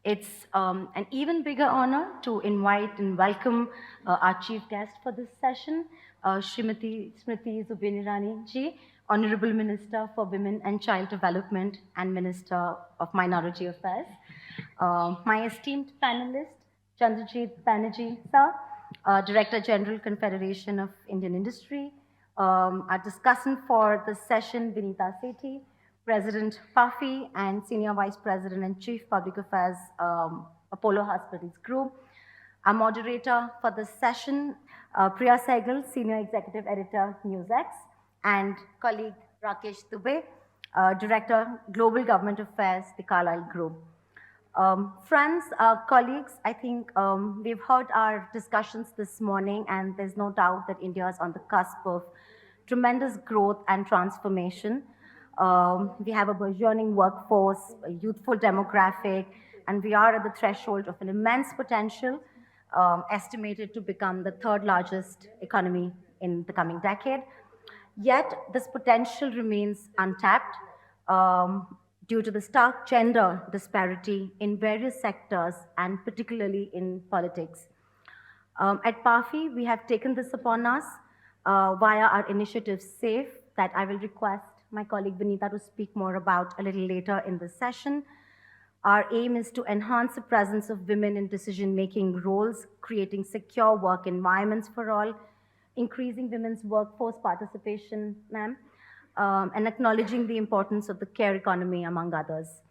It's an even bigger honor to invite and welcome our chief guest for this session, Srimati Smriti Zubin ji, Honorable Minister for Women and Child Development and Minister of Minority Affairs. My esteemed panelist, Chandrajit Banerjee sir, Director General Confederation of Indian Industry, our discussant for the session, Vinita Sethi, President Puffy, and Senior Vice President and Chief Public Affairs, Apollo Hospitals Group. Our moderator for the session, Priya Sehgal, Senior Executive Editor, NewsX, and colleague Rakesh Dubey, Director, Global Government Affairs, the Carlyle Group. Friends, colleagues, I think we've heard our discussions this morning, and there's no doubt that India is on the cusp of tremendous growth and transformation. We have a burgeoning workforce, a youthful demographic, and we are at the threshold of an immense potential, estimated to become the third largest economy in the coming decade. Yet, this potential remains untapped due to the stark gender disparity in various sectors and particularly in politics. At PAFI, we have taken this upon us via our initiative SAFE, that I will request my colleague Vinita to speak more about a little later in the session. Our aim is to enhance the presence of women in decision-making roles, creating secure work environments for all, increasing women's workforce participation, ma'am, and acknowledging the importance of the care economy, among others.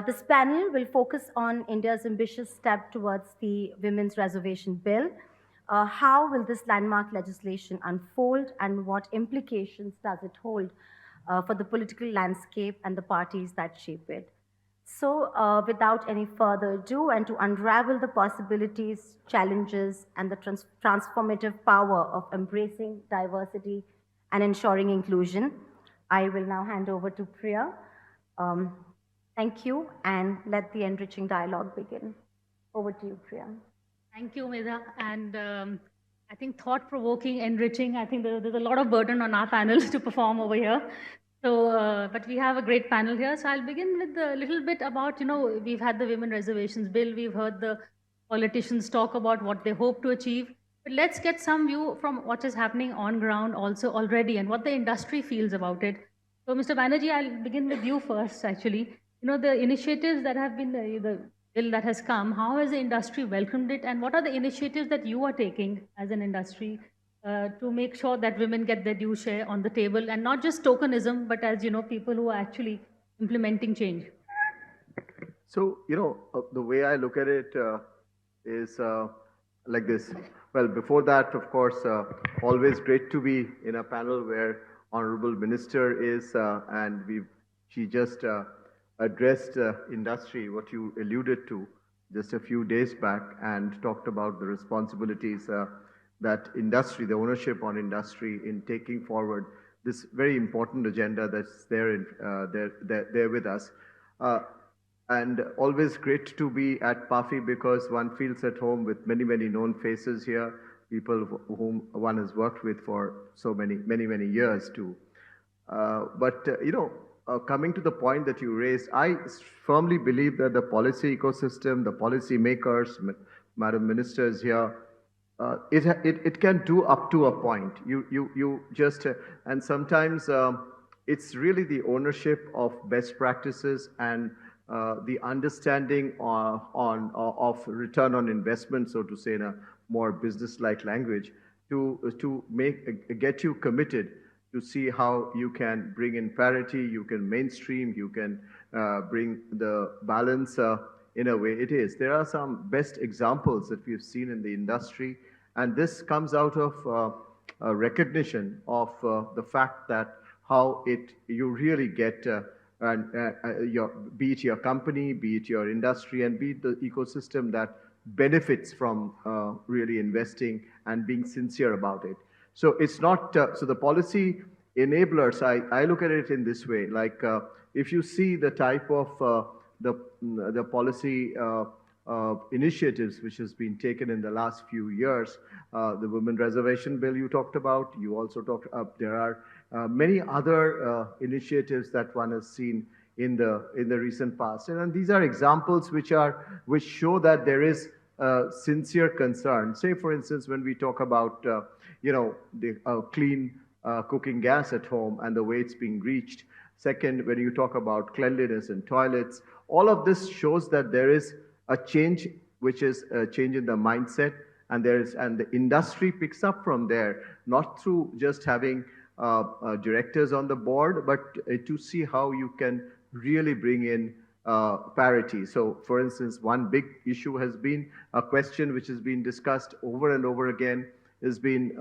This panel will focus on India's ambitious step towards the Women's Reservation Bill. How will this landmark legislation unfold, and what implications does it hold for the political landscape and the parties that shape it? So, without any further ado, and to unravel the possibilities, challenges, and the transformative power of embracing diversity and ensuring inclusion, I will now hand over to Priya. Thank you, and let the enriching dialogue begin. Over to you, Priya. Thank you, Medha. And I think thought-provoking, enriching. I think there's a lot of burden on our panel to perform over here. So, but we have a great panel here. So I'll begin with a little bit about, we've had the Women Reservations Bill. We've heard the politicians talk about what they hope to achieve. But let's get some view from what is happening on ground also already and what the industry feels about it. So, Mr. Banerjee, I'll begin with you first, actually. The initiatives that have been, the bill that has come, how has the industry welcomed it, and what are the initiatives that you are taking as an industry to make sure that women get their due share on the table, and not just tokenism, but as people who are actually implementing change? So, the way I look at it is like this. Well, before that, of course, always great to be in a panel where Honorable Minister is, and she just addressed industry, what you alluded to just a few days back, and talked about the responsibilities that industry, the ownership on industry in taking forward this very important agenda that's there with us. And always great to be at PAFI because one feels at home with many, many known faces here, people whom one has worked with for so many years too. Coming to the point that you raised, I firmly believe that the policy ecosystem, the policy makers, Madam Ministers here, it can do up to a point. You just and sometimes it's really the ownership of best practices and the understanding of return on investment, so to say, in a more business-like language, to get you committed to see how you can bring in parity, you can mainstream, you can bring the balance in a way it is. There are some best examples that we've seen in the industry, and this comes out of a recognition of the fact that how you really get be it your company, be it your industry, and be it the ecosystem that benefits from really investing and being sincere about it. So it's not, so the policy enablers, I look at it in this way, like if you see the type of the policy initiatives which has been taken in the last few years, the Women Reservation Bill you talked about, you also talked, there are many other initiatives that one has seen in the recent past. And these are examples which show that there is sincere concern. Say, for instance, when we talk about the clean cooking gas at home and the way it's being reached. Second, when you talk about cleanliness in toilets, all of this shows that there is a change, which is a change in the mindset, and the industry picks up from there, not through just having directors on the board, but to see how you can really bring in parity. So, for instance, one big issue has been a question which has been discussed over and over again has been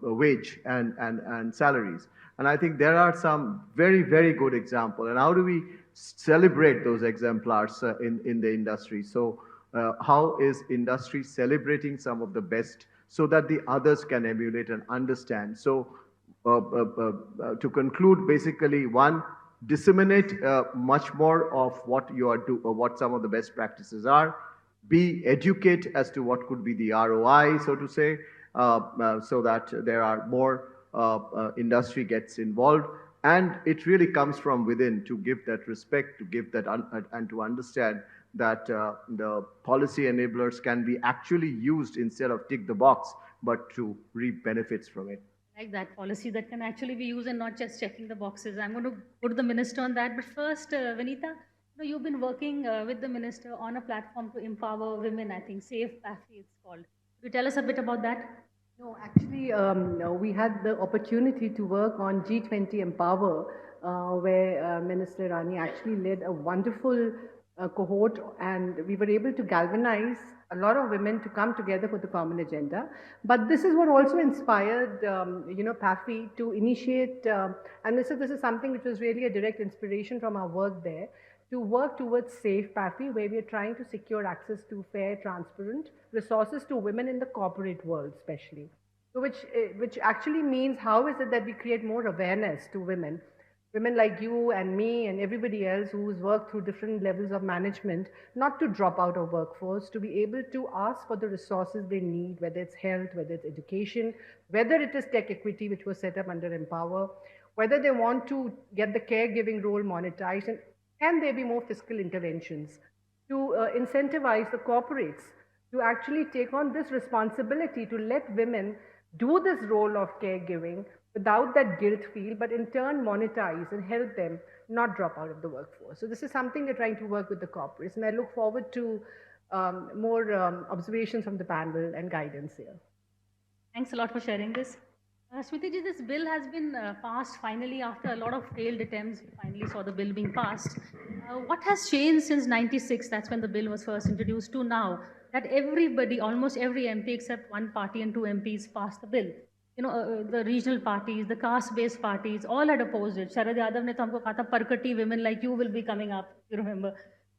wage and salaries. And I think there are some very, very good examples. And how do we celebrate those exemplars in the industry? So how is industry celebrating some of the best so that the others can emulate and understand? So to conclude, basically, one, disseminate much more of what you are what some of the best practices are. B, educate as to what could be the ROI, so to say, so that there are more industry gets involved. And it really comes from within to give that respect, to give that and to understand that the policy enablers can be actually used instead of tick the box, but to reap benefits from it. Like that policy that can actually be used and not just checking the boxes. I'm going to go to the minister on that. But first, Vanita, you've been working with the minister on a platform to empower women, I think, Safe PAFI it's called. Could you tell us a bit about that? No, actually, no, we had the opportunity to work on G20 Empower, where Minister Rani actually led a wonderful cohort, and we were able to galvanize a lot of women to come together for the common agenda. But this is what also inspired, PAFI to initiate, and this is something which was really a direct inspiration from our work there, to work towards Safe PAFI, where we are trying to secure access to fair, transparent resources to women in the corporate world, especially. So which actually means, how is it that we create more awareness to women like you and me and everybody else who's worked through different levels of management, not to drop out of workforce, to be able to ask for the resources they need, whether it's health, whether it's education, whether it is tech equity, which was set up under Empower, whether they want to get the caregiving role monetized, and can there be more fiscal interventions to incentivize the corporates to actually take on this responsibility to let women do this role of caregiving without that guilt feel, but in turn monetize and help them not drop out of the workforce. So this is something we're trying to work with the corporates, and I look forward to more observations from the panel and guidance here. Thanks a lot for sharing this. Smriti ji, this bill has been passed finally after a lot of failed attempts. We finally saw the bill being passed. What has changed since 96, that's when the bill was first introduced, to now, that everybody, almost every MP except one party and two MPs passed the bill? The regional parties, the caste-based parties, all had opposed it. Sharad Yadav ne to humko kaha tha, Parkati women like you will be coming up, you remember.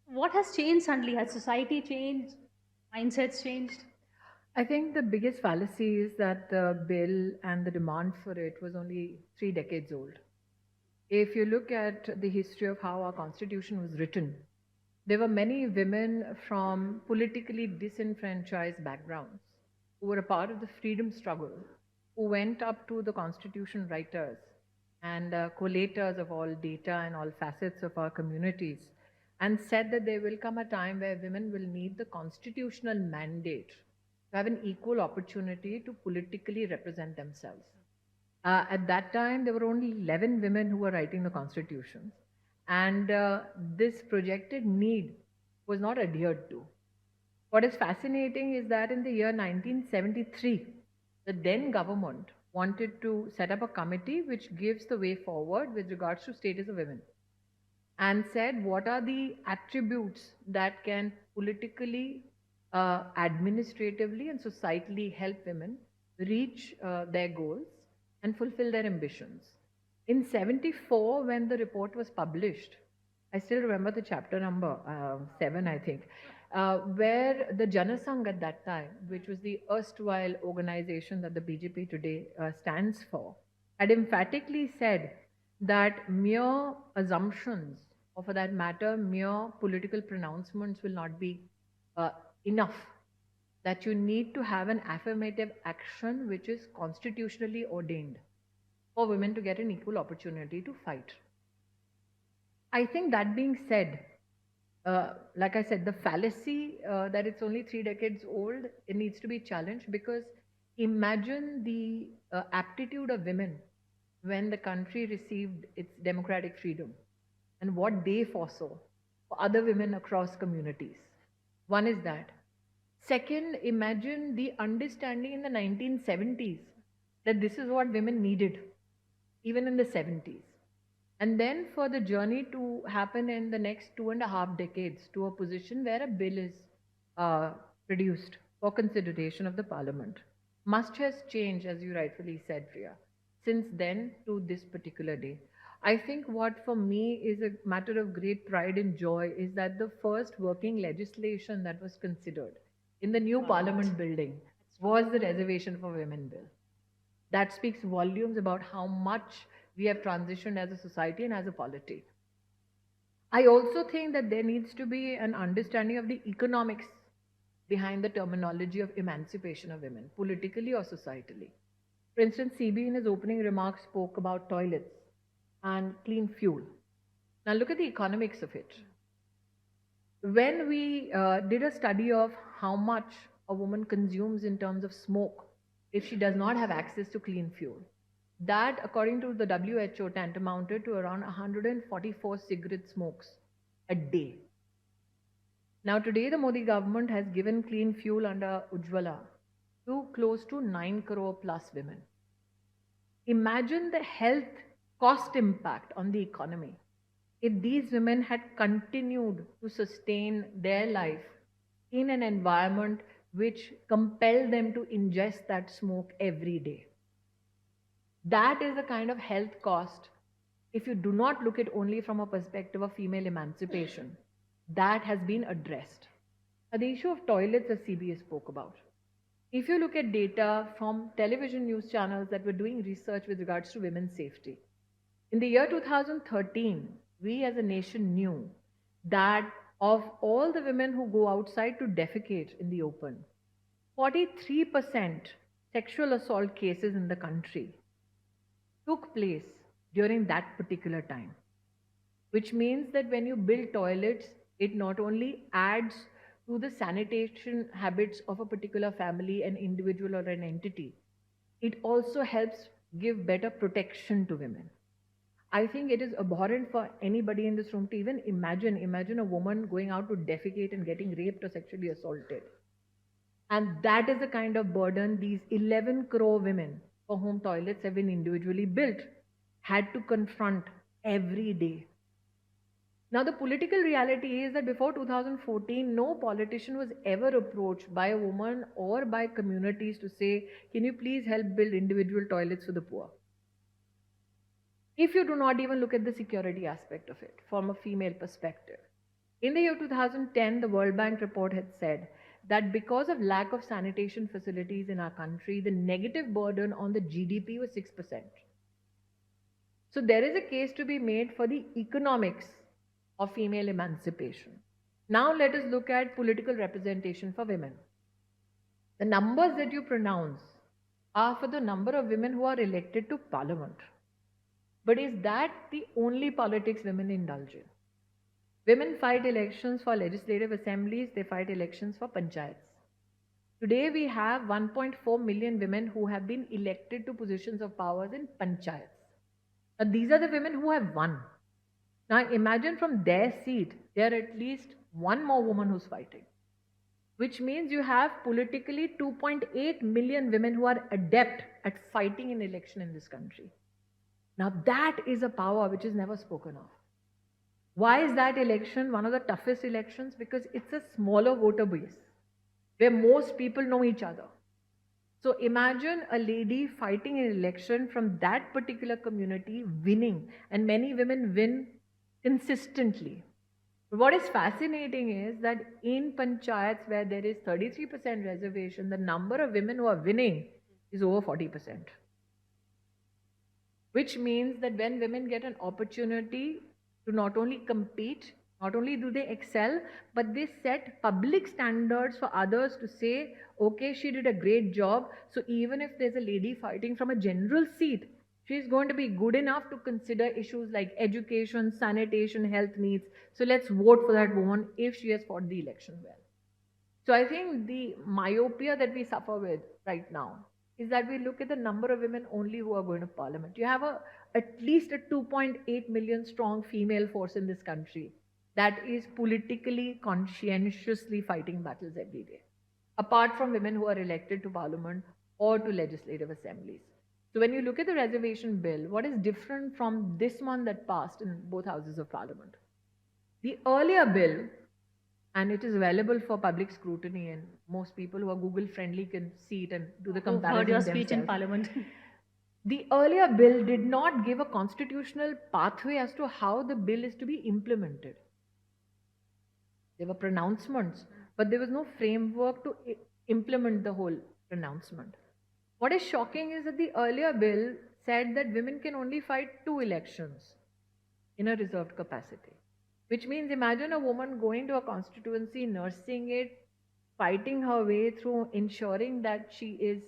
What has changed suddenly? Has society changed? Mindsets changed? I think the biggest fallacy is that the bill and the demand for it was only 3 decades old. If you look at the history of how our constitution was written, there were many women from politically disenfranchised backgrounds who were a part of the freedom struggle, who went up to the constitution writers and collators of all data and all facets of our communities and said that there will come a time where women will need the constitutional mandate to have an equal opportunity to politically represent themselves. At that time, there were only 11 women who were writing the constitution, and this projected need was not adhered to. What is fascinating is that in the year 1973, the then government wanted to set up a committee which gives the way forward with regards to status of women, and said what are the attributes that can politically, administratively and societally help women reach their goals and fulfill their ambitions. In 74, when the report was published, I still remember the chapter number 7, I think, where the Janasangh at that time, which was the erstwhile organization that the BJP today stands for, had emphatically said that mere assumptions, or for that matter, mere political pronouncements will not be enough, that you need to have an affirmative action which is constitutionally ordained for women to get an equal opportunity to fight. I think that being said, like I said, the fallacy that it's only 3 decades old, it needs to be challenged because imagine the aptitude of women when the country received its democratic freedom and what they foresaw for other women across communities. One is that. Second, imagine the understanding in the 1970s that this is what women needed, even in the 70s. And then for the journey to happen in the next 2.5 decades to a position where a bill is uh, produced for consideration of the parliament. Much has changed, as you rightfully said, Priya, since then to this particular day. I think what for me is a matter of great pride and joy is that the first working legislation that was considered in the new parliament building was the Reservation for Women Bill. That speaks volumes about how much we have transitioned as a society and as a polity. I also think that there needs to be an understanding of the economics behind the terminology of emancipation of women, politically or societally. For instance, CB in his opening remarks spoke about toilets and clean fuel. Now look at the economics of it. When we did a study of how much a woman consumes in terms of smoke if she does not have access to clean fuel, that, according to the WHO, tantamounted to around 144 cigarette smokes a day. Now, today, the Modi government has given clean fuel under Ujjwala to close to 9 crore plus women. Imagine the health cost impact on the economy if these women had continued to sustain their life in an environment which compelled them to ingest that smoke every day. That is the kind of health cost, if you do not look at only from a perspective of female emancipation, that has been addressed. The issue of toilets, as CBS spoke about. If you look at data from television news channels that were doing research with regards to women's safety, in the year 2013, we as a nation knew that of all the women who go outside to defecate in the open, 43% sexual assault cases in the country took place during that particular time. Which means that when you build toilets, it not only adds to the sanitation habits of a particular family, an individual, or an entity, it also helps give better protection to women. I think it is abhorrent for anybody in this room to even imagine a woman going out to defecate and getting raped or sexually assaulted. And that is the kind of burden these 11 crore women for whom toilets have been individually built had to confront every day. Now, the political reality is that before 2014, no politician was ever approached by a woman or by communities to say, can you please help build individual toilets for the poor? If you do not even look at the security aspect of it from a female perspective. In the year 2010, the World Bank report had said that because of lack of sanitation facilities in our country, the negative burden on the GDP was 6%. So there is a case to be made for the economics of female emancipation. Now let us look at political representation for women. The numbers that you pronounce are for the number of women who are elected to parliament. But is that the only politics women indulge in? Women fight elections for legislative assemblies, they fight elections for panchayats. Today we have 1.4 million women who have been elected to positions of powers in panchayats. Now these are the women who have won. Now imagine from their seat, there are at least one more woman who's fighting. Which means you have politically 2.8 million women who are adept at fighting an election in this country. Now that is a power which is never spoken of. Why is that election one of the toughest elections? Because it's a smaller voter base where most people know each other. So imagine a lady fighting an election from that particular community winning, and many women win consistently. But what is fascinating is that in panchayats where there is 33% reservation, the number of women who are winning is over 40%. Which means that when women get an opportunity to not only compete, not only do they excel, but they set public standards for others to say, okay, she did a great job. So even if there's a lady fighting from a general seat, She's going to be good enough to consider issues like education, sanitation, health needs. So let's vote for that woman if she has fought the election well. So I think the myopia that we suffer with right now is that we look at the number of women only who are going to parliament. You have at least a 2.8 million strong female force in this country that is politically conscientiously fighting battles every day, apart from women who are elected to parliament or to legislative assemblies. So when you look at the reservation bill, what is different from this one that passed in both houses of parliament? The earlier bill, and it is available for public scrutiny, and most people who are Google friendly can see it and do the Who've comparison heard your speech in themselves. Parliament. The earlier bill did not give a constitutional pathway as to how the bill is to be implemented. There were pronouncements, but there was no framework to implement the whole pronouncement. What is shocking is that the earlier bill said that women can only fight 2 elections in a reserved capacity. Which means imagine a woman going to a constituency, nursing it, fighting her way through ensuring that she is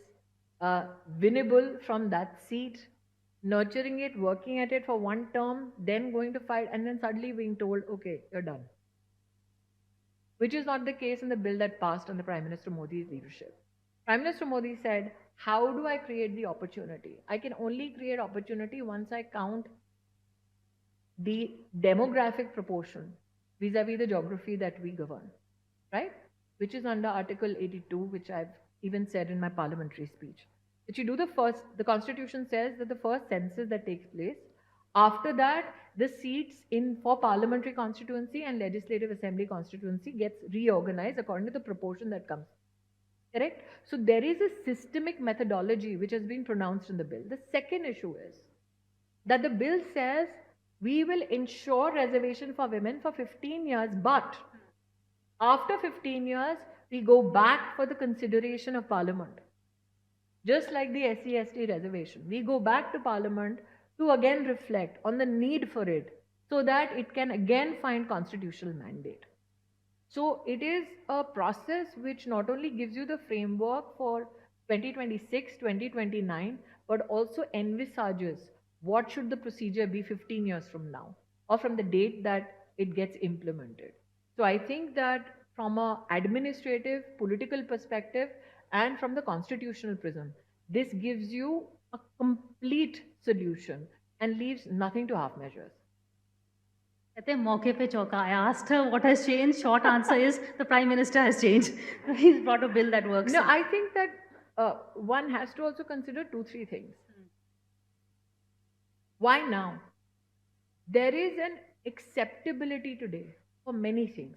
winnable from that seat, nurturing it, working at it for one term, then going to fight, and then suddenly being told, okay, you're done. Which is not the case in the bill that passed under Prime Minister Modi's leadership. Prime Minister Modi said, how do I create the opportunity? I can only create opportunity once I count the demographic proportion vis-a-vis the geography that we govern, right? Which is under Article 82, which I've even said in my parliamentary speech. That you do the Constitution says that the first census that takes place, after that, the seats for parliamentary constituency and legislative assembly constituency gets reorganized according to the proportion that comes. Correct? So there is a systemic methodology which has been pronounced in the bill. The second issue is that the bill says we will ensure reservation for women for 15 years, but after 15 years, we go back for the consideration of parliament. Just like the SC/ST reservation, we go back to parliament to again reflect on the need for it so that it can again find constitutional mandate. So it is a process which not only gives you the framework for 2026, 2029, but also envisages what should the procedure be 15 years from now or from the date that it gets implemented. So I think that from an administrative, political perspective and from the constitutional prism, this gives you a complete solution and leaves nothing to half measures. कहते हैं मौके पे चौका. I asked her what has changed. Short answer is the Prime Minister has changed. He's brought a bill that works. No, I think that one has to also consider 2-3 things. Why now? There is an acceptability today for many things.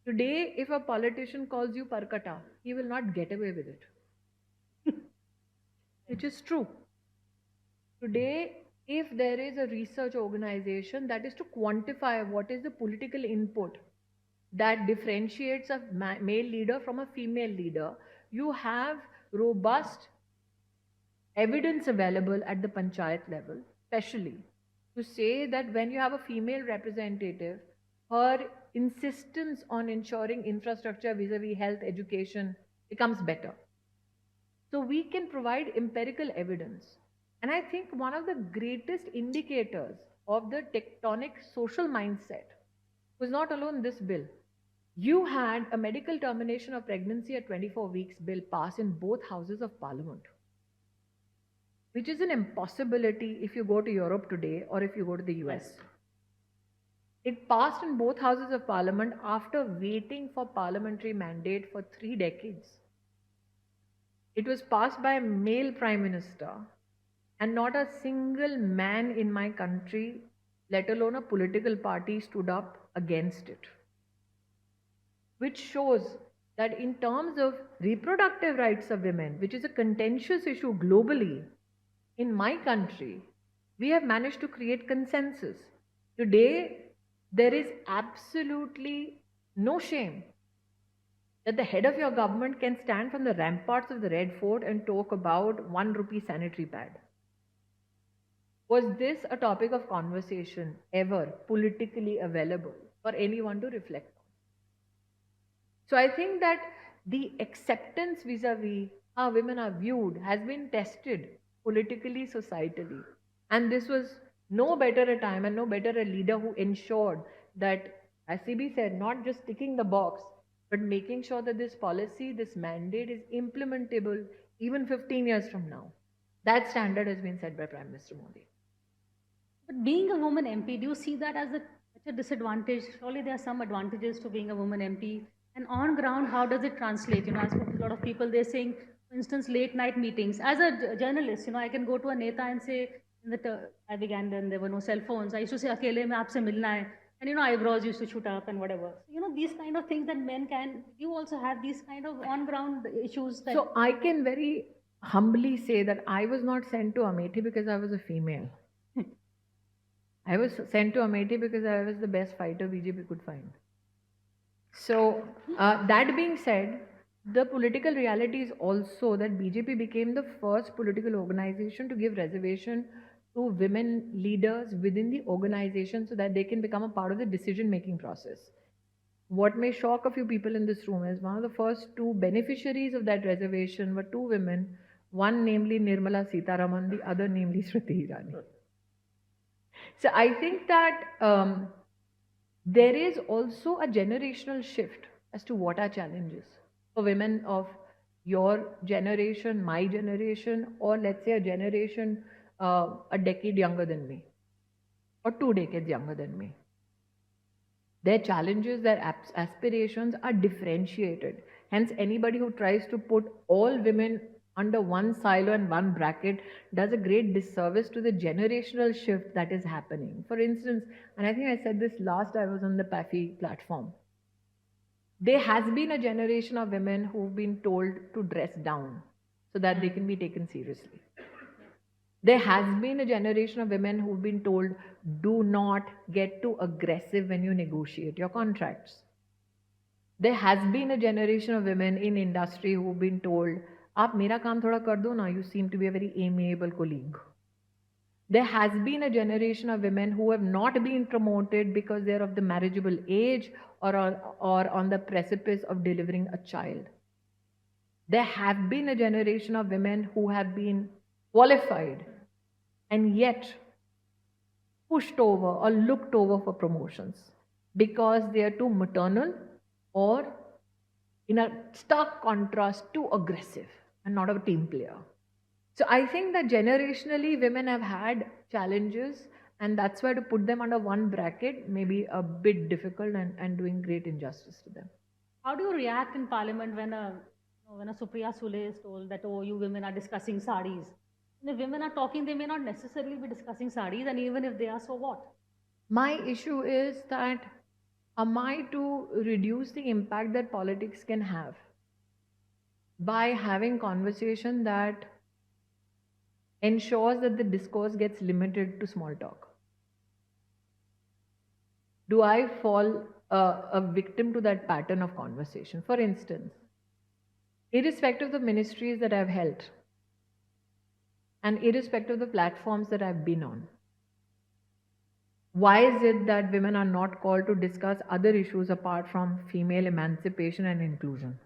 Today, if a politician calls you parkata, he will not get away with it. Which is true. Today, if there is a research organization that is to quantify what is the political input that differentiates a male leader from a female leader, you have robust evidence available at the panchayat level, especially to say that when you have a female representative, her insistence on ensuring infrastructure vis-a-vis health, education becomes better. So we can provide empirical evidence. And I think one of the greatest indicators of the tectonic social mindset was not alone this bill. You had a medical termination of pregnancy at 24 weeks bill pass in both houses of parliament, which is an impossibility if you go to Europe today or if you go to the US. It passed in both houses of parliament after waiting for parliamentary mandate for 3 decades. It was passed by a male prime minister, and not a single man in my country, let alone a political party, stood up against it. Which shows that in terms of reproductive rights of women, which is a contentious issue globally, in my country, we have managed to create consensus. Today, there is absolutely no shame that the head of your government can stand from the ramparts of the Red Fort and talk about 1 rupee sanitary pad. Was this a topic of conversation ever politically available for anyone to reflect on? So I think that the acceptance vis-a-vis how women are viewed has been tested politically, societally. And this was no better a time and no better a leader who ensured that, as CB said, not just ticking the box, but making sure that this policy, this mandate is implementable even 15 years from now. That standard has been set by Prime Minister Modi. But being a woman MP, do you see that as such a disadvantage? Surely there are some advantages to being a woman MP. And on ground, how does it translate? I spoke to a lot of people, they're saying, for instance, late night meetings. As a journalist, I can go to a neta and say, I began then, there were no cell phones. I used to say, Akele mein aapse milna hai. And, eyebrows used to shoot up and whatever. So, these kind of things that men can, you also have these kind of on ground issues. That So I can very humbly say that I was not sent to Amethi because I was a female. I was sent to Amethi because I was the best fighter BJP could find. So, that being said, the political reality is also that BJP became the first political organization to give reservation to women leaders within the organization so that they can become a part of the decision making process. What may shock a few people in this room is one of the first two beneficiaries of that reservation were two women, one namely Nirmala Sitaraman, the other namely Smriti Irani. So I think that there is also a generational shift as to what are challenges for women of your generation, my generation, or let's say a generation a decade younger than me, or 2 decades younger than me. Their challenges, their aspirations are differentiated. Hence, anybody who tries to put all women under one silo and one bracket does a great disservice to the generational shift that is happening. For instance, and I think I said this last I was on the PAFI platform, there has been a generation of women who've been told to dress down so that they can be taken seriously. There has been a generation of women who've been told, do not get too aggressive when you negotiate your contracts. There has been a generation of women in industry who've been told, aap mera kaam thoda kar do na, you seem to be a very amiable colleague. There has been a generation of women who have not been promoted because they're of the marriageable age or on the precipice of delivering a child. There have been a generation of women who have been qualified and yet pushed over or looked over for promotions because they are too maternal or, in a stark contrast, too aggressive and not a team player. So I think that generationally women have had challenges, and that's why to put them under one bracket may be a bit difficult and doing great injustice to them. How do you react in Parliament when a Supriya Sule is told that, oh, you women are discussing saris? And if women are talking, they may not necessarily be discussing saris, and even if they are, so what? My issue is that, am I to reduce the impact that politics can have by having conversation that ensures that the discourse gets limited to small talk? Do I fall a victim to that pattern of conversation? For instance, irrespective of the ministries that I've held and irrespective of the platforms that I've been on, why is it that women are not called to discuss other issues apart from female emancipation and inclusion?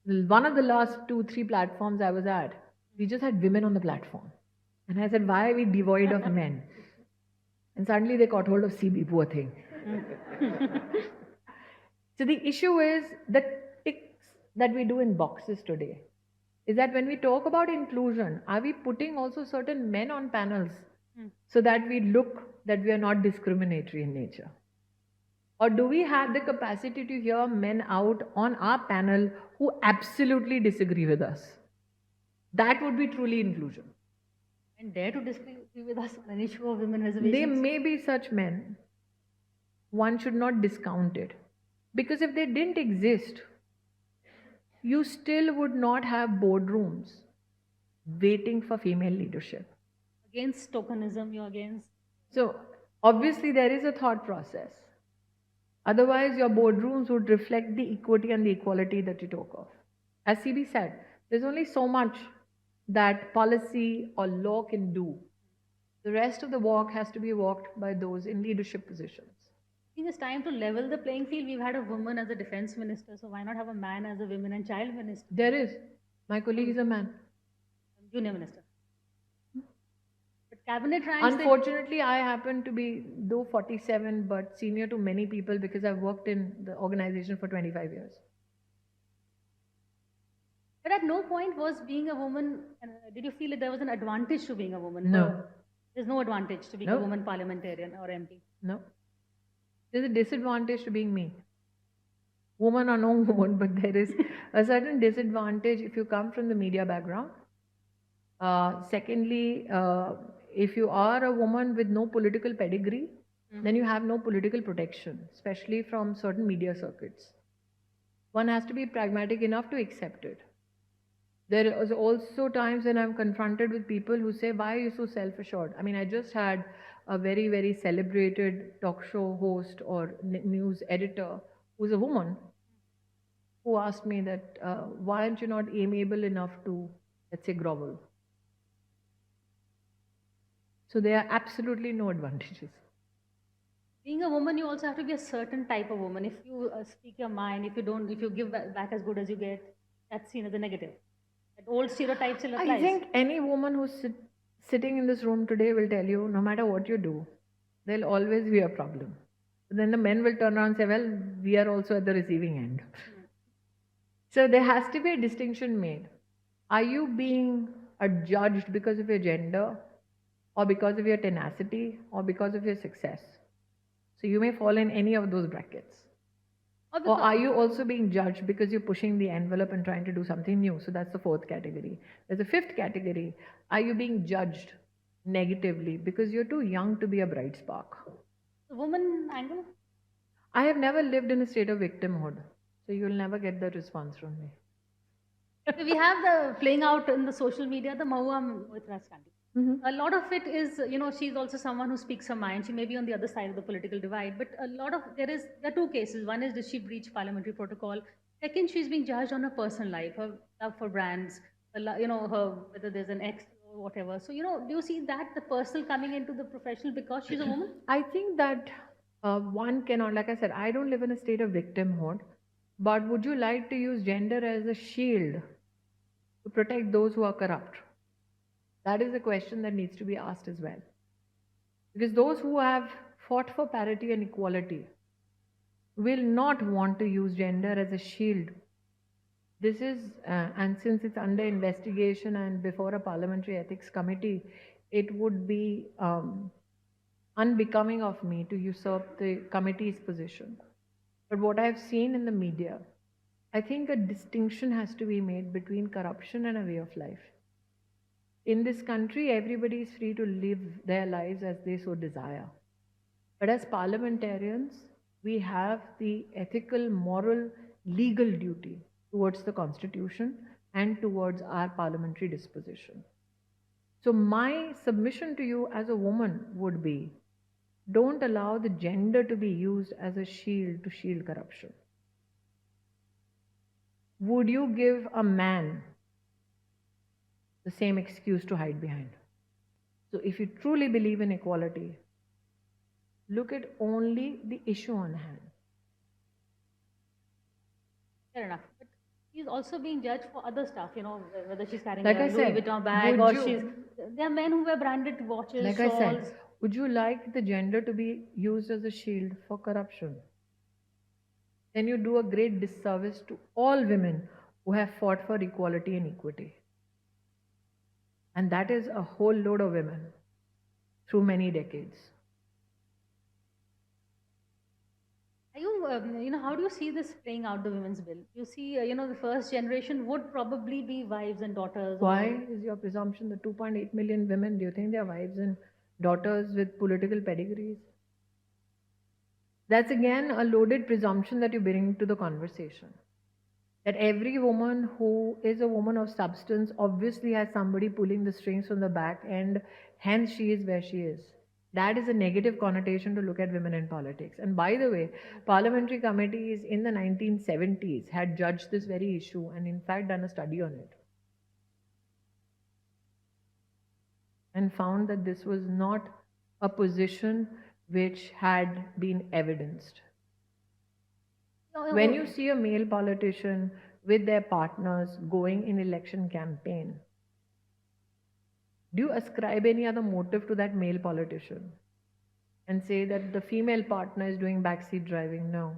One of the last 2-3 platforms I was at, we just had women on the platform. And I said, why are we devoid of men? And suddenly they caught hold of CB, poor thing. So the issue is the ticks that we do in boxes today. Is that when we talk about inclusion, are we putting also certain men on panels so that we look that we are not discriminatory in nature? Or do we have the capacity to hear men out on our panel who absolutely disagree with us? That would be truly inclusion. And dare to disagree with us on an issue of women reservations? There may be such men. One should not discount it. Because if they didn't exist, you still would not have boardrooms waiting for female leadership. Against tokenism, you're against? So, obviously, there is a thought process. Otherwise, your boardrooms would reflect the equity and the equality that you talk of. As CB said, there's only so much that policy or law can do. The rest of the walk has to be walked by those in leadership positions. I think it's time to level the playing field. We've had a woman as a defense minister, so why not have a man as a women and child minister? There is. My colleague is a man. Junior minister. But cabinet ranks. Unfortunately, I happen to be, though 47, but senior to many people because I've worked in the organization for 25 years. But at no point was being a woman, did you feel that there was an advantage to being a woman? No. There's no advantage to being No. a woman parliamentarian or MP. No. There's a disadvantage to being me. Woman or no woman, but there is a certain disadvantage if you come from the media background. Secondly, if you are a woman with no political pedigree, then you have no political protection, especially from certain media circuits. One has to be pragmatic enough to accept it. There is also times when I'm confronted with people who say, why are you so self-assured? I mean, I just had a very, very celebrated talk show host or news editor who's a woman who asked me that, why aren't you not amiable enough to, let's say, grovel? So there are absolutely no advantages. Being a woman, you also have to be a certain type of woman. If you speak your mind, if you give back as good as you get, that's seen as a negative. That old stereotype still applies. I think any woman who's sitting in this room today will tell you, no matter what you do, there'll always be a problem. But then the men will turn around and say, well, we are also at the receiving end. So there has to be a distinction made. Are you being adjudged because of your gender, or because of your tenacity, or because of your success? So you may fall in any of those brackets. Or are you also being judged because you're pushing the envelope and trying to do something new? So that's the fourth category. There's a fifth category. Are you being judged negatively because you're too young to be a bright spark? The woman angle? I have never lived in a state of victimhood. So you'll never get that response from me. We have the playing out in the social media, the Mahua Mohitra scandal. A lot of it is, she's also someone who speaks her mind. She may be on the other side of the political divide, but a lot of, there are two cases. One is, did she breach parliamentary protocol? Second, she's being judged on her personal life, her love for brands, her, whether there's an ex or whatever. So, do you see that, the personal coming into the professional because she's a woman? I think that one cannot, like I said, I don't live in a state of victimhood, but would you like to use gender as a shield to protect those who are corrupt? That is a question that needs to be asked as well. Because those who have fought for parity and equality will not want to use gender as a shield. This is, and since it's under investigation and before a parliamentary ethics committee, it would be unbecoming of me to usurp the committee's position. But what I've seen in the media, I think a distinction has to be made between corruption and a way of life. In this country, everybody is free to live their lives as they so desire. But as parliamentarians, we have the ethical, moral, legal duty towards the Constitution and towards our parliamentary disposition. So my submission to you as a woman would be, don't allow the gender to be used as a shield to shield corruption. Would you give a man the same excuse to hide behind? So if you truly believe in equality, look at only the issue on hand. Fair enough. But she's also being judged for other stuff, whether she's carrying Like a I Louis said, Vuitton bag would or you- there are men who wear branded watches, Like shawls. I said, would you like the gender to be used as a shield for corruption? Then you do a great disservice to all women who have fought for equality and equity. And that is a whole load of women through many decades. Are you, how do you see this playing out, the women's bill? You see, the first generation would probably be wives and daughters. Why is your presumption the 2.8 million women, do you think they are wives and daughters with political pedigrees? That's again a loaded presumption that you bring to the conversation. That every woman who is a woman of substance obviously has somebody pulling the strings from the back, and hence she is where she is. That is a negative connotation to look at women in politics. And by the way, parliamentary committees in the 1970s had judged this very issue and in fact done a study on it. And found that this was not a position which had been evidenced. When you see a male politician with their partners going in election campaign, Do you ascribe any other motive to that male politician and say that the female partner is doing backseat driving? No.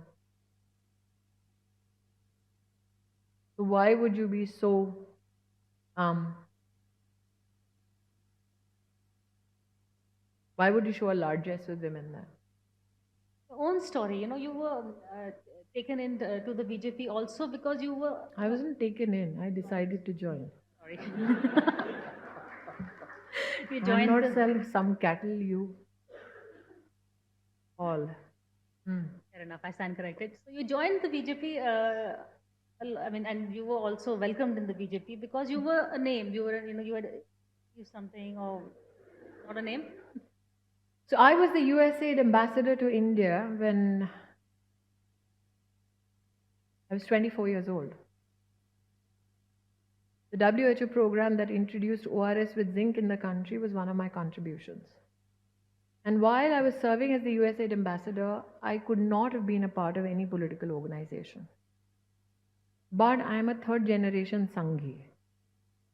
So why would you be so why would you show a largesse with women then? Your own story, you were taken in to the BJP also because you were. I wasn't taken in. I decided to join. Sorry. You I'm joined not the. some cattle you all. Fair enough, I stand corrected. So you joined the BJP, I mean, and you were also welcomed in the BJP because you were a name. You were, you had achieved something or not a name. So I was the USAID ambassador to India when I was 24 years old. The WHO program that introduced ORS with zinc in the country was one of my contributions. And while I was serving as the USAID ambassador, I could not have been a part of any political organization. But I am a third generation Sanghi,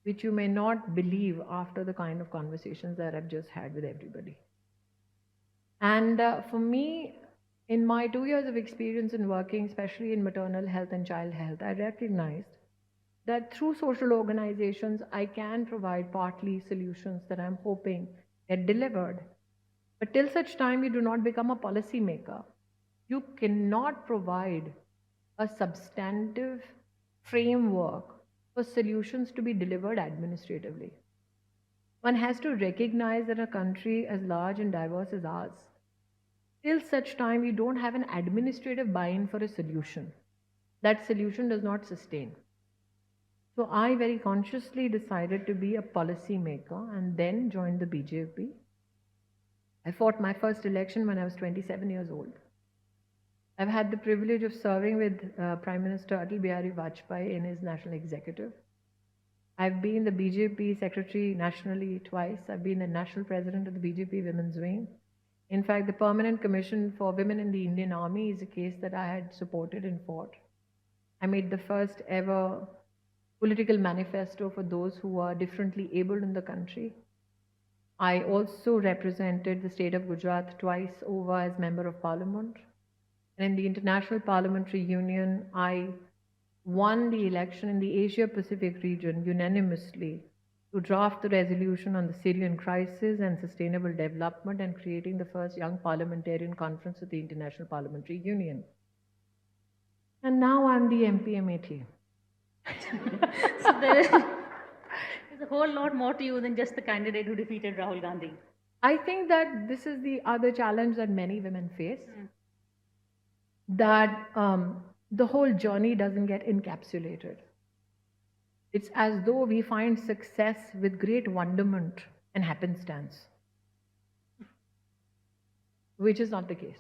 which you may not believe after the kind of conversations that I've just had with everybody. And for me, in my 2 years of experience in working, especially in maternal health and child health, I recognized that through social organizations, I can provide partly solutions that I'm hoping get delivered. But till such time you do not become a policy maker, you cannot provide a substantive framework for solutions to be delivered administratively. One has to recognize that a country as large and diverse as ours, till such time you don't have an administrative buy-in for a solution, that solution does not sustain. So I very consciously decided to be a policy maker and then joined the BJP. I fought my first election when I was 27 years old. I've had the privilege of serving with Prime Minister Atal Bihari Vajpayee in his national executive. I've been the BJP secretary nationally twice. I've been the national president of the BJP Women's Wing. In fact, the Permanent Commission for Women in the Indian Army is a case that I had supported and fought. I made the first ever political manifesto for those who are differently abled in the country. I also represented the state of Gujarat twice over as Member of Parliament. And in the International Parliamentary Union, I won the election in the Asia Pacific region unanimously to draft the resolution on the Syrian crisis and sustainable development and creating the first young parliamentarian conference of the International Parliamentary Union. And now I'm the MPMAT. So there's a whole lot more to you than just the candidate who defeated Rahul Gandhi. I think that this is the other challenge that many women face, that the whole journey doesn't get encapsulated. It's as though we find success with great wonderment and happenstance, which is not the case.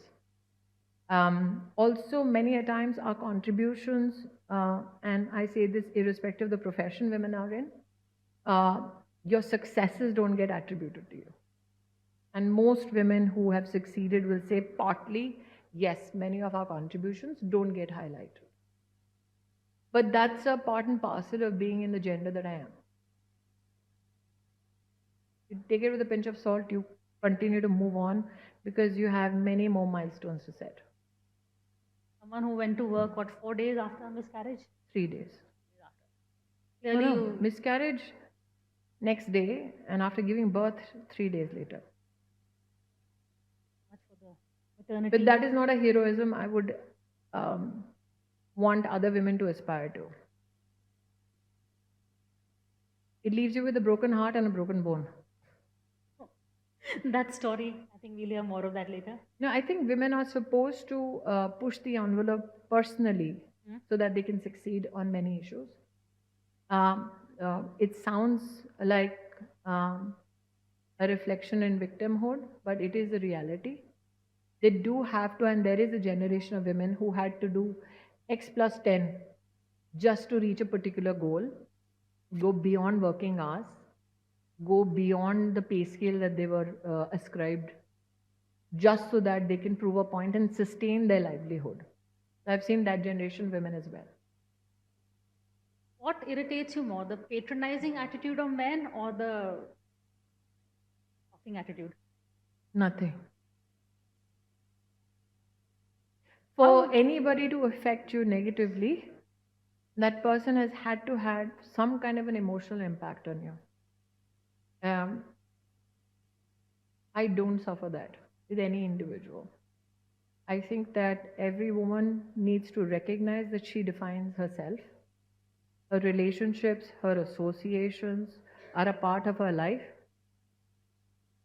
Also, many a times our contributions, and I say this irrespective of the profession women are in, your successes don't get attributed to you. And most women who have succeeded will say partly, yes, many of our contributions don't get highlighted. But that's a part and parcel of being in the gender that I am. You take it with a pinch of salt, you continue to move on because you have many more milestones to set. Someone who went to work, 4 days after a miscarriage? 3 days. Clearly, No, miscarriage next day, and after giving birth 3 days later. much for the maternity. But that is not a heroism I would want other women to aspire to. It leaves you with a broken heart and a broken bone. That story, I think we'll hear more of that later. No, I think women are supposed to push the envelope personally so that they can succeed on many issues. It sounds like a reflection in victimhood, but it is a reality. They do have to, and there is a generation of women who had to do X plus 10 just to reach a particular goal, go beyond working hours, go beyond the pay scale that they were ascribed, just so that they can prove a point and sustain their livelihood. I've seen that generation of women as well. What irritates you more, the patronizing attitude of men or the attitude? Nothing. For anybody to affect you negatively, that person has had to have some kind of an emotional impact on you. I don't suffer that with any individual. I think that every woman needs to recognize that she defines herself. Her relationships, her associations are a part of her life,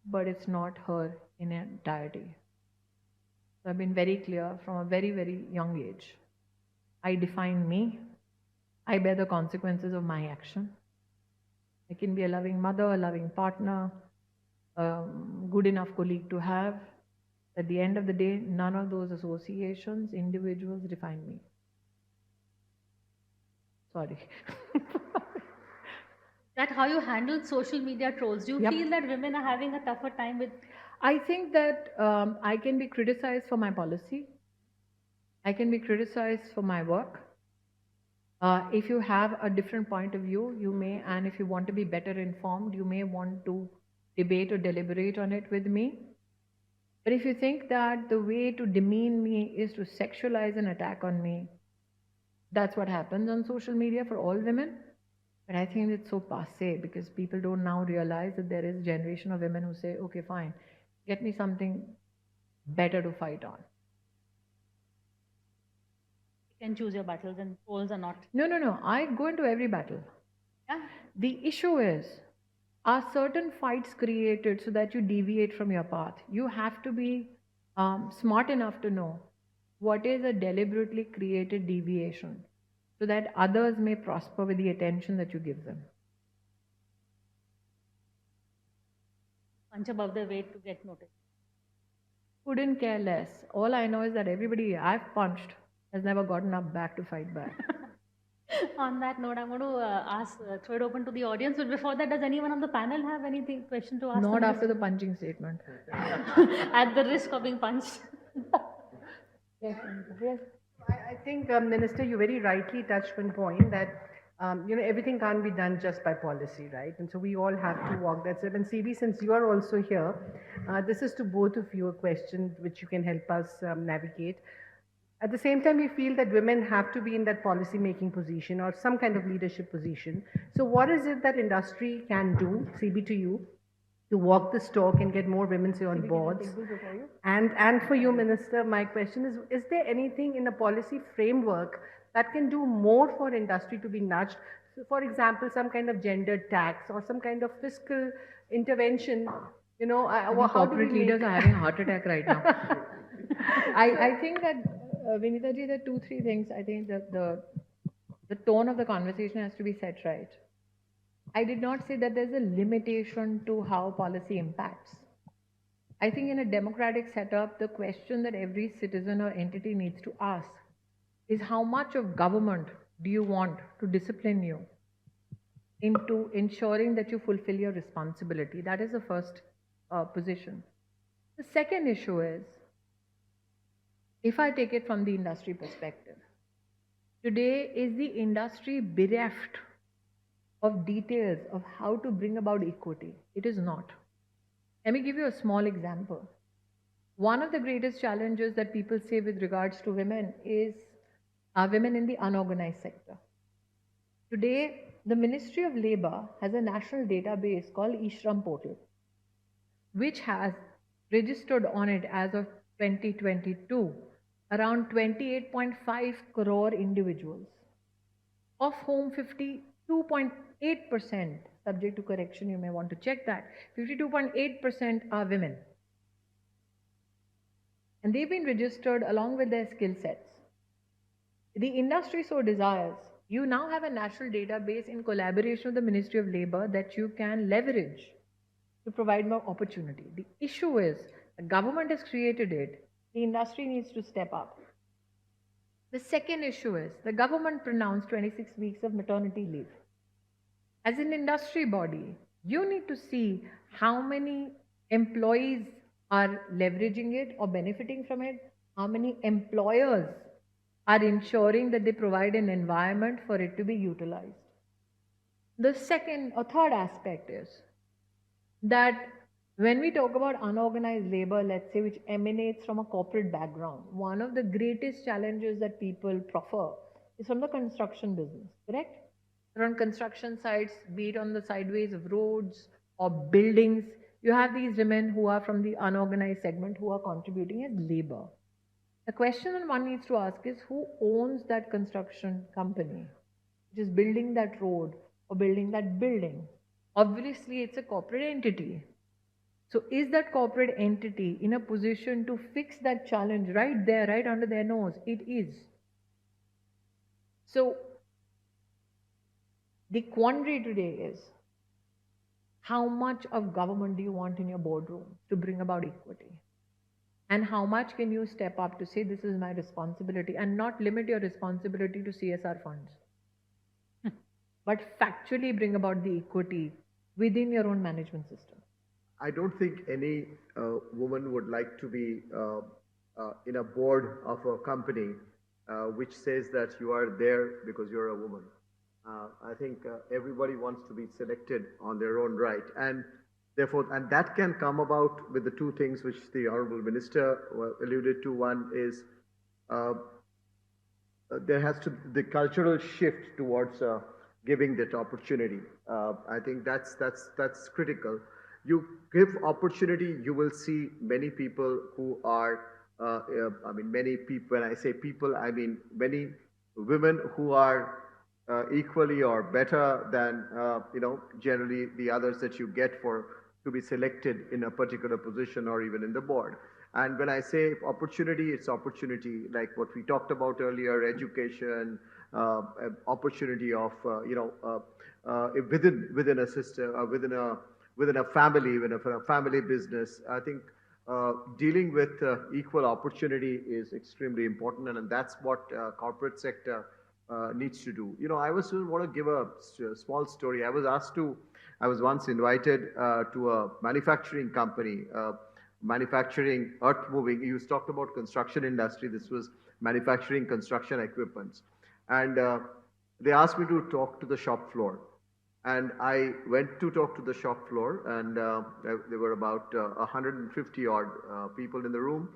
but it's not her in entirety. So I've been very clear from a very, very young age. I define me. I bear the consequences of my action. I can be a loving mother, a loving partner, a good enough colleague to have. At the end of the day, none of those associations, individuals define me. Sorry. That how you handle social media trolls? Do you Yep. feel that women are having a tougher time with? I think that I can be criticized for my policy. I can be criticized for my work. If you have a different point of view, you may, and if you want to be better informed, you may want to debate or deliberate on it with me. But if you think that the way to demean me is to sexualize an attack on me, that's what happens on social media for all women. But I think it's so passé because people don't now realize that there is a generation of women who say, okay, fine, get me something better to fight on. You can choose your battles and trolls are not. No. I go into every battle. Yeah. The issue is, are certain fights created so that you deviate from your path? You have to be smart enough to know what is a deliberately created deviation so that others may prosper with the attention that you give them. Punch above their weight to get noticed. Couldn't care less. All I know is that everybody I've punched has never gotten up back to fight back. On that note, I'm going to throw it open to the audience. But before that, does anyone on the panel have anything question to ask? Not them? after the punching statement. At the risk of being punched. Yes. I think, Minister, you very rightly touched one point that everything can't be done just by policy, right? And so we all have to walk that step. And CB, since you are also here, this is to both of you a question which you can help us navigate. At the same time, we feel that women have to be in that policy making position or some kind of leadership position. So what is it that industry can do, CB, to you, to walk this talk and get more women, say, on boards? And for you, Minister, my question is there anything in a policy framework that can do more for industry to be nudged? So for example, some kind of gendered tax or some kind of fiscal intervention, how corporate leaders are having a heart attack right now. I think that, Vinita ji, there are 2-3 things. I think that the tone of the conversation has to be set right. I did not say that there's a limitation to how policy impacts. I think in a democratic setup, the question that every citizen or entity needs to ask is how much of government do you want to discipline you into ensuring that you fulfill your responsibility? That is the first position. The second issue is, if I take it from the industry perspective, today is the industry bereft of details of how to bring about equity? It is not. Let me give you a small example. One of the greatest challenges that people say with regards to women is women in the unorganized sector. Today, the Ministry of Labour has a national database called eShram Portal, which has registered on it as of 2022 around 28.5 crore individuals, of whom 52.8%, subject to correction, you may want to check that, 52.8% are women. And they've been registered along with their skill sets. The industry so desires, you now have a national database in collaboration with the Ministry of Labour that you can leverage to provide more opportunity. The issue is, the government has created it, the industry needs to step up. The second issue is, the government pronounced 26 weeks of maternity leave. As an industry body, you need to see how many employees are leveraging it or benefiting from it, how many employers are ensuring that they provide an environment for it to be utilized. The second or third aspect is that When we talk about unorganized labor, let's say, which emanates from a corporate background, one of the greatest challenges that people proffer is from the construction business, correct? They're on construction sites, be it on the sideways of roads or buildings. You have these women who are from the unorganized segment who are contributing as labor. The question that one needs to ask is who owns that construction company, which is building that road or building that building? Obviously, it's a corporate entity. So, is that corporate entity in a position to fix that challenge right there, right under their nose? It is. So, the quandary today is how much of government do you want in your boardroom to bring about equity? And how much can you step up to say, this is my responsibility, and not limit your responsibility to CSR funds, but factually bring about the equity within your own management system? I don't think any woman would like to be in a board of a company which says that you are there because you're a woman. I think everybody wants to be selected on their own right, and therefore, and that can come about with the two things which the honorable minister alluded to. One is uh, there has to the cultural shift towards giving that opportunity. I think that's critical. You give opportunity, you will see many people who are. I mean, many people. When I say people, I mean many women who are equally or better than generally the others that you get for to be selected in a particular position or even in the board. And when I say opportunity, it's opportunity like what we talked about earlier: education, opportunity of within a system, within a family, within a family business. I think dealing with equal opportunity is extremely important, and that's what corporate sector needs to do. I want to give a small story. I was once invited to a manufacturing company, manufacturing earth moving. You talked about construction industry. This was manufacturing construction equipments, and they asked me to talk to the shop floor. And I went to talk to the shop floor, and there were about 150 odd people in the room.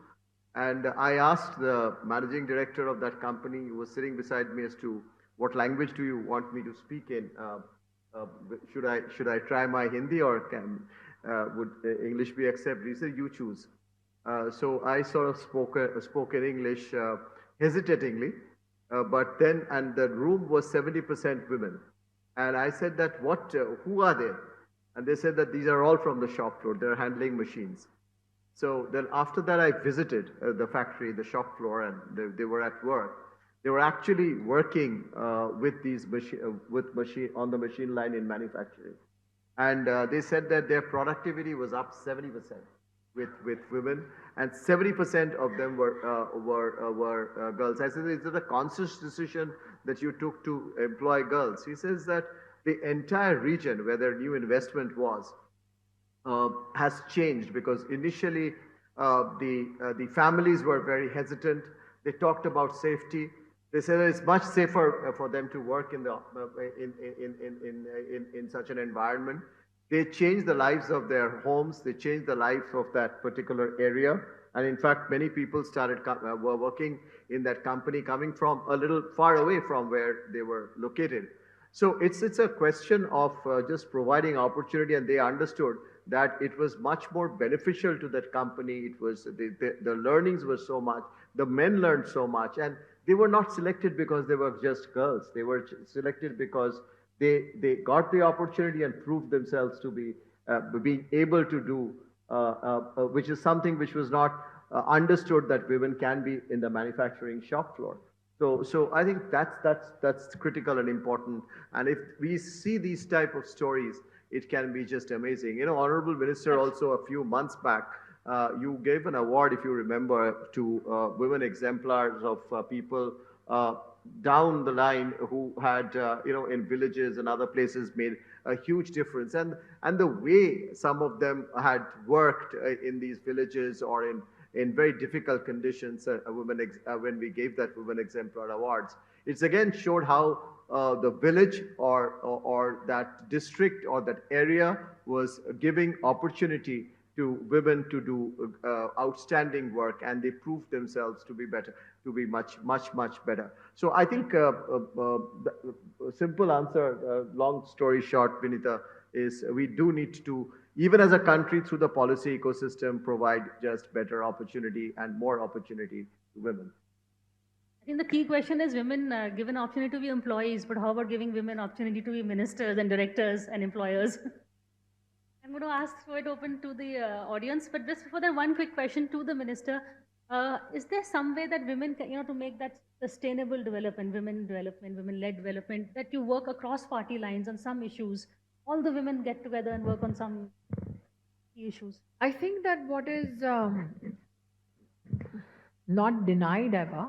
And I asked the managing director of that company, who was sitting beside me, as to what language do you want me to speak in? Uh, should I try my Hindi, or would English be accepted? He said, you choose. So I sort of spoke in English hesitatingly, but then, and the room was 70% women. And I said that, who are they? And they said that these are all from the shop floor. They're handling machines. So then after that, I visited the factory, the shop floor, and they were at work. They were actually working with these machine on the machine line in manufacturing. And they said that their productivity was up 70% with women, and 70% of them were girls. I said, is it a conscious decision that you took to employ girls? He says that the entire region where their new investment was has changed, because initially the families were very hesitant. They talked about safety. They said it's much safer for them to work in such an environment. They changed the lives of their homes. They changed the lives of that particular area. And in fact, many people were working in that company, coming from a little far away from where they were located. So it's a question of just providing opportunity, and they understood that it was much more beneficial to that company. It was the learnings were so much. The men learned so much, and they were not selected because they were just girls. They were selected because they got the opportunity and proved themselves to be being able to do, which is something which was not understood, that women can be in the manufacturing shop floor. So I think that's critical and important. And if we see these type of stories, it can be just amazing. Honorable Minister, also a few months back, you gave an award, if you remember, to women exemplars of people down the line who had, in villages and other places, made a huge difference. And the way some of them had worked in these villages or in very difficult conditions, when we gave that Women Exemplar Awards, it's again showed how the village or that district or that area was giving opportunity to women to do outstanding work, and they prove themselves to be better, to be much, much, much better. So I think the simple answer, long story short, Vinita, is we do need to, even as a country, through the policy ecosystem, provide just better opportunity and more opportunity to women. I think the key question is women given opportunity to be employees, but how about giving women opportunity to be ministers and directors and employers? I'm going to ask throw it open to the audience, but just before that, one quick question to the minister: is there some way that women, can, to make that sustainable development, women-led development, that you work across party lines on some issues? All the women get together and work on some key issues. I think that what is not denied ever,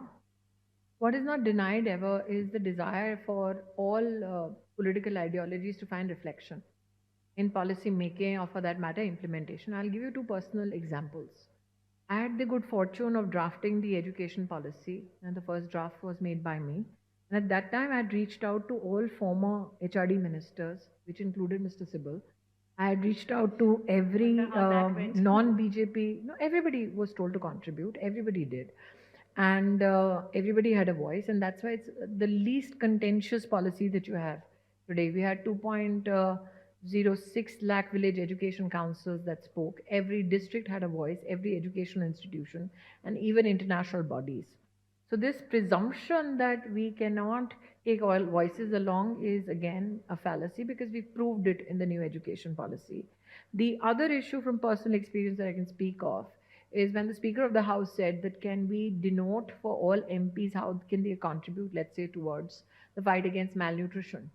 what is not denied ever is the desire for all political ideologies to find reflection in policy making or, for that matter, implementation. I'll give you two personal examples. I had the good fortune of drafting the education policy, and the first draft was made by me. And at that time, I had reached out to all former HRD ministers, which included Mr. Sibal. I had reached out to every non-BJP, everybody was told to contribute, everybody did. And everybody had a voice, and that's why it's the least contentious policy that you have today. We had 2.06 lakh village education councils that spoke. Every district had a voice, every educational institution, and even international bodies. So this presumption that we cannot take all voices along is again a fallacy, because we proved it in the new education policy. The other issue from personal experience that I can speak of is when the Speaker of the House said that, can we denote for all MPs how can they contribute, let's say, towards the fight against malnutrition.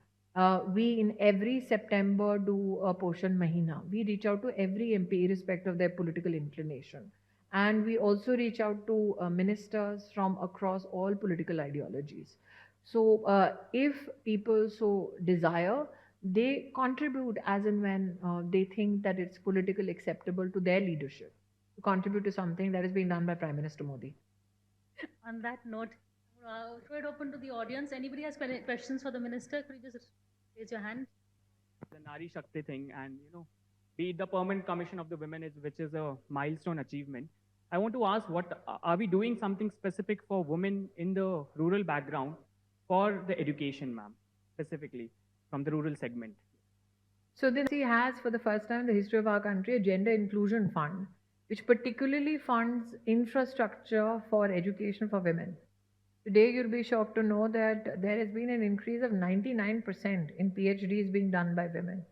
We in every September do a Poshan Mahina. We reach out to every MP irrespective of their political inclination. And we also reach out to ministers from across all political ideologies. So if people so desire, they contribute as and when they think that it's politically acceptable to their leadership to contribute to something that is being done by Prime Minister Modi. On that note, throw it open to the audience. Anybody has questions for the minister? Could you just raise your hand? The Nari Shakti thing, and be it the permanent commission of the women, which is a milestone achievement. I want to ask, what are we doing something specific for women in the rural background for the education, ma'am, specifically from the rural segment? So the NC has, for the first time in the history of our country, a gender inclusion fund, which particularly funds infrastructure for education for women. Today, you'll be shocked to know that there has been an increase of 99% in PhDs being done by women,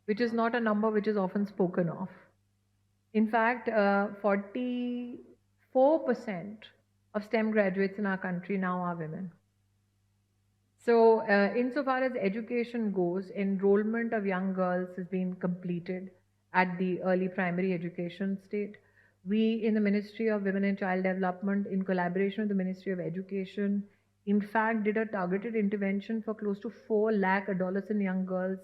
which is not a number which is often spoken of. In fact, 44% of STEM graduates in our country now are women. So, insofar as education goes, enrollment of young girls has been completed at the early primary education state. We in the Ministry of Women and Child Development, in collaboration with the Ministry of Education, in fact did a targeted intervention for close to 4 lakh adolescent young girls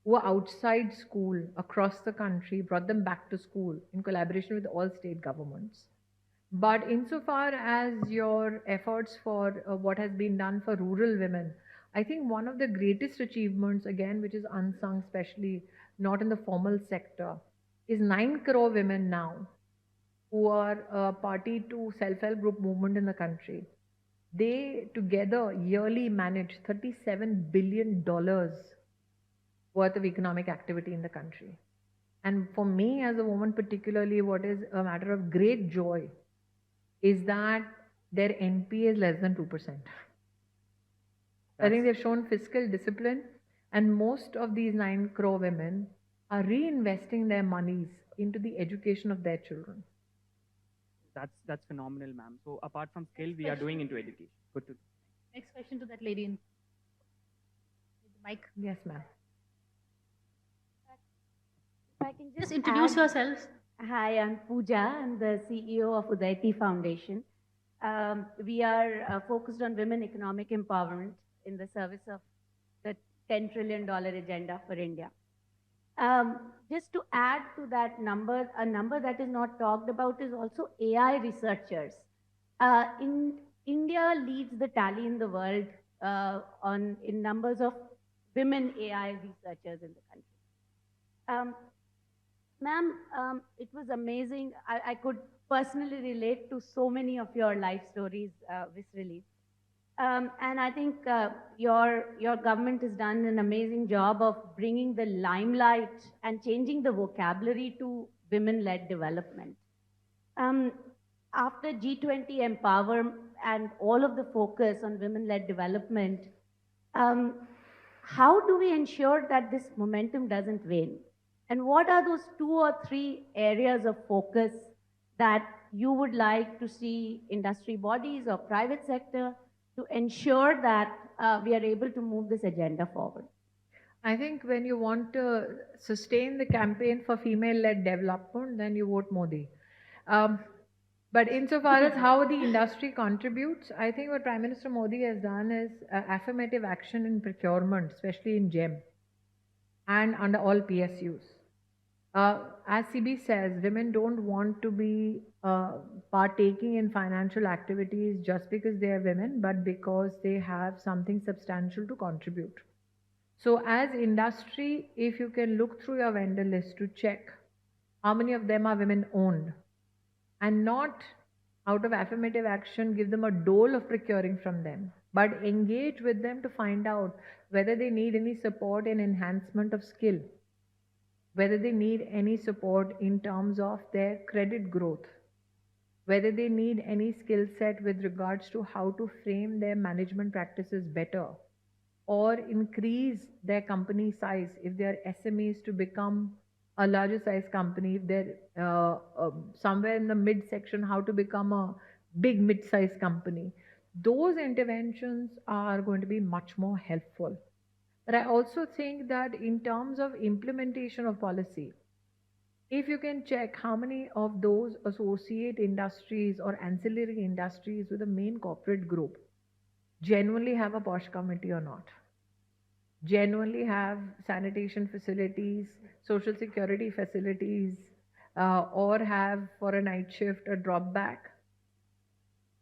who were outside school across the country, brought them back to school in collaboration with all state governments. But insofar as your efforts for what has been done for rural women, I think one of the greatest achievements, again, which is unsung, especially not in the formal sector, is 9 crore women now who are a party to self-help group movement in the country. They together yearly manage $37 billion worth of economic activity in the country. And for me as a woman particularly, what is a matter of great joy is that their NPA is less than 2%. I think they've shown fiscal discipline, and most of these 9 crore women are reinvesting their monies into the education of their children. That's phenomenal, ma'am. So apart from skill, we are doing into education. Good to. Next question to that lady in the mic. Yes, ma'am. If I can Just introduce add- yourselves. Hi, I'm Pooja. I'm the CEO of Udayti Foundation. We are focused on women economic empowerment in the service of the $10 trillion agenda for India. Just to add to that number, a number that is not talked about is also AI researchers. India leads the tally in the world in numbers of women AI researchers in the country. Ma'am, it was amazing. I could personally relate to so many of your life stories viscerally. And I think your government has done an amazing job of bringing the limelight and changing the vocabulary to women-led development. Um, After G20 Empower and all of the focus on women-led development, um, how do we ensure that this momentum doesn't wane? And what are those 2 or 3 areas of focus that you would like to see industry bodies or private sector to ensure that we are able to move this agenda forward? I think when you want to sustain the campaign for female-led development, then you vote Modi. Um, but insofar as how the industry contributes, I think what Prime Minister Modi has done is affirmative action in procurement, especially in GEM and under all PSUs. As CB says, women don't want to be partaking in financial activities just because they are women, but because they have something substantial to contribute. So as industry, if you can look through your vendor list to check how many of them are women owned and not out of affirmative action give them a dole of procuring from them, but engage with them to find out whether they need any support and enhancement of skill, whether they need any support in terms of their credit growth, whether they need any skill set with regards to how to frame their management practices better or increase their company size if they are SMEs to become a larger size company, if they're somewhere in the mid section, how to become a big mid size company. Those interventions are going to be much more helpful. But I also think that in terms of implementation of policy, if you can check how many of those associate industries or ancillary industries with the main corporate group genuinely have a posh committee or not, genuinely have sanitation facilities, social security facilities, or have for a night shift a drop back,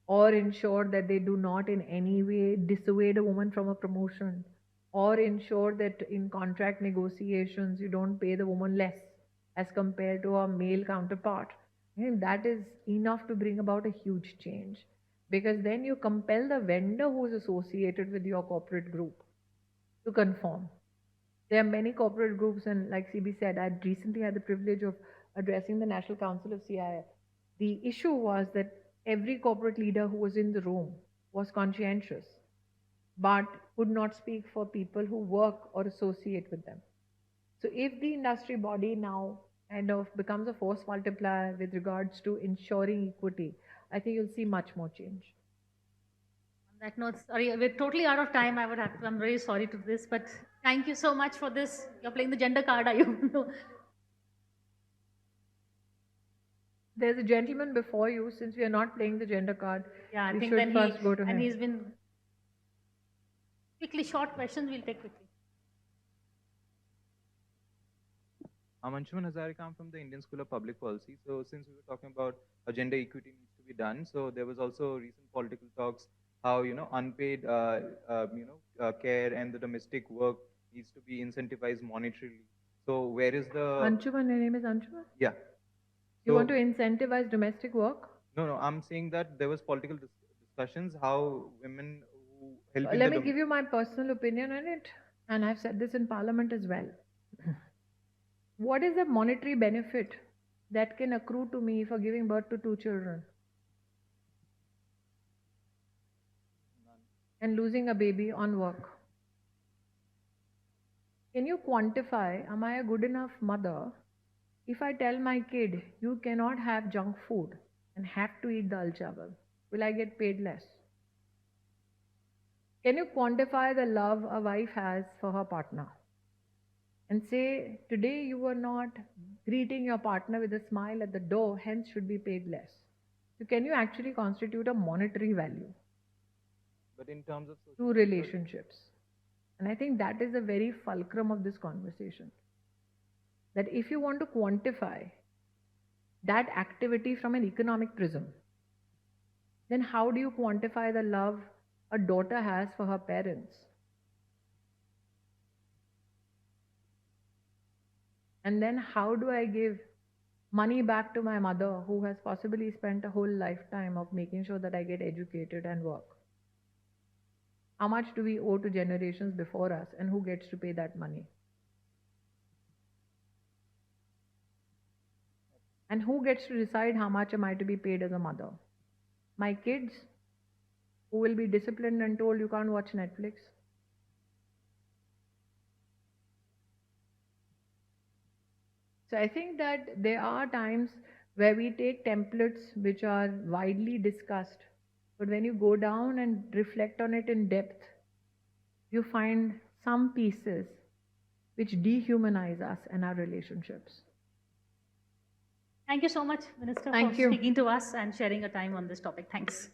or ensure that they do not in any way dissuade a woman from a promotion, or ensure that in contract negotiations you don't pay the woman less as compared to a male counterpart. I think that is enough to bring about a huge change, because then you compel the vendor who is associated with your corporate group to conform. There are many corporate groups, and like CB said, I recently had the privilege of addressing the National Council of CII. The issue was that every corporate leader who was in the room was conscientious, but could not speak for people who work or associate with them. So if the industry body now kind of becomes a force multiplier with regards to ensuring equity, I think you'll see much more change. On that note, sorry, we're totally out of time. I'm very sorry to this, but thank you so much for this. You're playing the gender card, are you? No. There's a gentleman before you. Since we are not playing the gender card, Yeah, I we think should then first go to and him. he's been quickly short questions. We'll take quickly. I'm Anshuman Hazarika. I'm from the Indian School of Public Policy. So since we were talking about how gender equity needs to be done, so there was also recent political talks how unpaid care and the domestic work needs to be incentivized monetarily. So where is the Anshuman, your name is Anshuman? yeah? You want to incentivize domestic work? No. I'm saying that there was political discussions how women who help. Let me give you my personal opinion on it, and I've said this in Parliament as well. What is the monetary benefit that can accrue to me for giving birth to 2 children? And losing a baby on work. Can you quantify, am I a good enough mother if I tell my kid, you cannot have junk food and have to eat dal chawal? Will I get paid less? Can you quantify the love a wife has for her partner? And say, today you were not greeting your partner with a smile at the door, hence should be paid less. So can you actually constitute a monetary value? But in terms of to relationships. And I think that is the very fulcrum of this conversation. That if you want to quantify that activity from an economic prism, then how do you quantify the love a daughter has for her parents? And then how do I give money back to my mother who has possibly spent a whole lifetime of making sure that I get educated and work? How much do we owe to generations before us, and who gets to pay that money? And who gets to decide how much am I to be paid as a mother? My kids, who will be disciplined and told you can't watch Netflix? So I think that there are times where we take templates which are widely discussed, but when you go down and reflect on it in depth, you find some pieces which dehumanize us and our relationships. Thank you so much, Minister, Thank for you. speaking to us and sharing your time on this topic. Thanks.